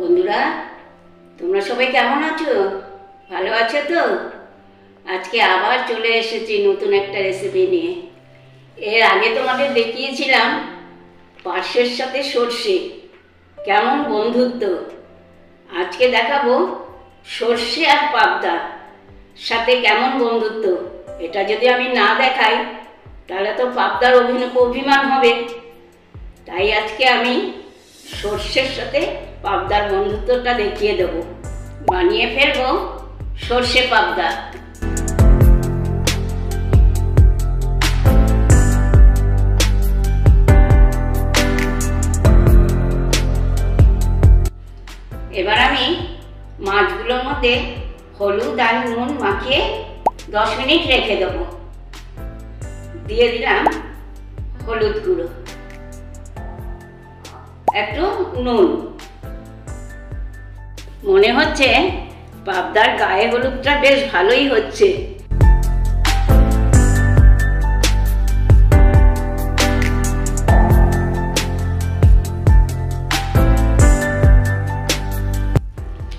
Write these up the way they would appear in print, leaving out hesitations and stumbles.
বন্ধুরা, তোমরা সবাই কেমন আছো? ভালো আছো তো? আজকে আবার চলে এসেছি নতুন একটা রেসিপি নিয়ে। এর আগে তোমাদের দেখিয়েছিলাম পার্শ্বের সাথে সর্ষে, কেমন বন্ধুত্ব। আজকে দেখাবো সর্ষে আর পাবদা সাথে কেমন বন্ধুত্ব। এটা যদি আমি না দেখাই তাহলে তো পাবদার অভিমান হবে। তাই আজকে আমি সর্ষের সাথে পাবদার বন্ধুত্বটা দেখিয়ে দেব। বানিয়ে ফেলবো সর্ষে পাবদা। এবার আমি মাছগুলোর মধ্যে হলুদ আর নুন মাখিয়ে 10 মিনিট রেখে দেব। দিয়ে দিলাম হলুদ গুঁড়ো, একটু নুন। মনে হচ্ছে পাবদার গায়ে হলুদটা বেশ ভালোই হচ্ছে।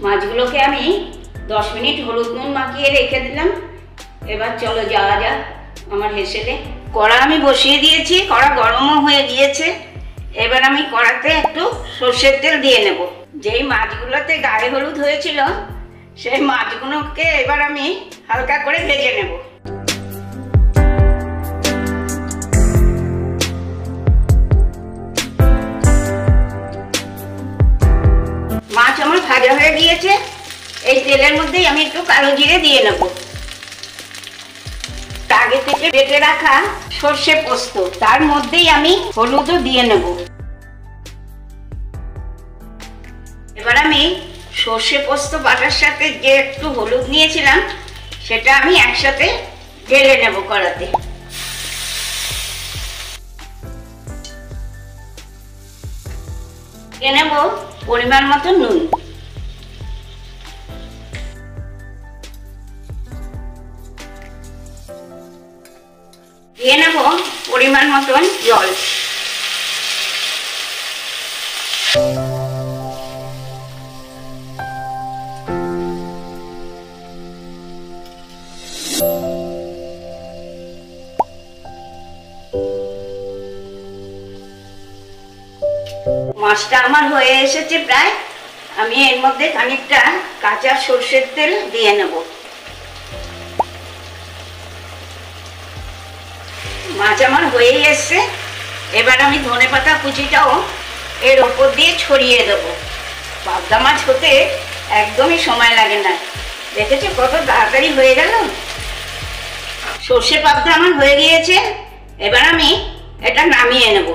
মাছগুলোকে আমি 10 মিনিট হলুদ নুন মাখিয়ে রেখে দিলাম। এবার চলো যাওয়া যাক আমার হেসেলে। কড়া আমি বসিয়ে দিয়েছি, কড়া গরমও হয়ে গিয়েছে। এবার আমি কড়াতে একটু সর্ষের তেল দিয়ে নেব। যেই মাছগুলোতে গায়ে হলুদ হয়েছিল সেই মাছগুলোকে এবার আমি হালকা করে ভেজে নেব। মাছ আমার ভাজা হয়ে গিয়েছে। এই তেলের মধ্যেই আমি একটু কালো জিরে দিয়ে নেব। আগে থেকে বেটে রাখা সর্ষে পোস্ত, তার মধ্যেই আমি হলুদও দিয়ে নেব। এবার আমি সর্ষে পোস্ত বাটার সাথে যে একটু হলুদ নিয়েছিলাম সেটা আমি একসাথে ঢেলে নেব কড়াতে। দিয়ে নেব পরিমাণ মতো নুন। দিয়ে নেব পরিমাণ মতন জল। মাছটা আমার হয়ে এসেছে প্রায়। আমি এর মধ্যে খানিকটা কাঁচা সর্ষের তেল দিয়ে নেব। মাছ আমার হয়েই এসছে। এবার আমি ধনেপাতা কুচিটাও এর ওপর দিয়ে ছড়িয়ে দেবো। পাবদা মাছ হতে একদমই সময় লাগে না। দেখেছো কত তাড়াতাড়ি হয়ে গেল। সর্ষে পাবদা আমার হয়ে গিয়েছে। এবার আমি এটা নামিয়ে নেব।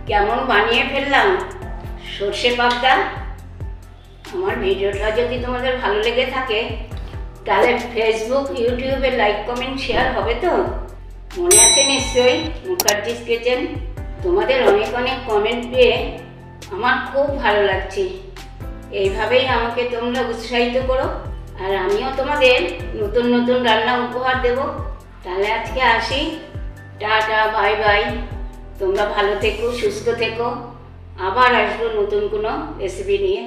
কেমন বানিয়ে ফেললাম সর্ষে পাবদা। আমার ভিডিওটা যদি তোমাদের ভালো লেগে থাকে তাহলে ফেসবুক, ইউটিউবে লাইক, কমেন্ট, শেয়ার হবে তো? মনে আছে নিশ্চয়ই মুখার্জিস কিচেন। তোমাদের অনেক অনেক কমেন্ট পেয়ে আমার খুব ভালো লাগছে। এইভাবেই আমাকে তোমরা উৎসাহিত করো, আর আমিও তোমাদের নতুন নতুন রান্না উপহার দেব। তাহলে আজকে আসি, টাটা, বাই বাই। তোমরা ভালো থেকো, সুস্থ থেকো। আবার আসবো নতুন কোনো রেসিপি নিয়ে।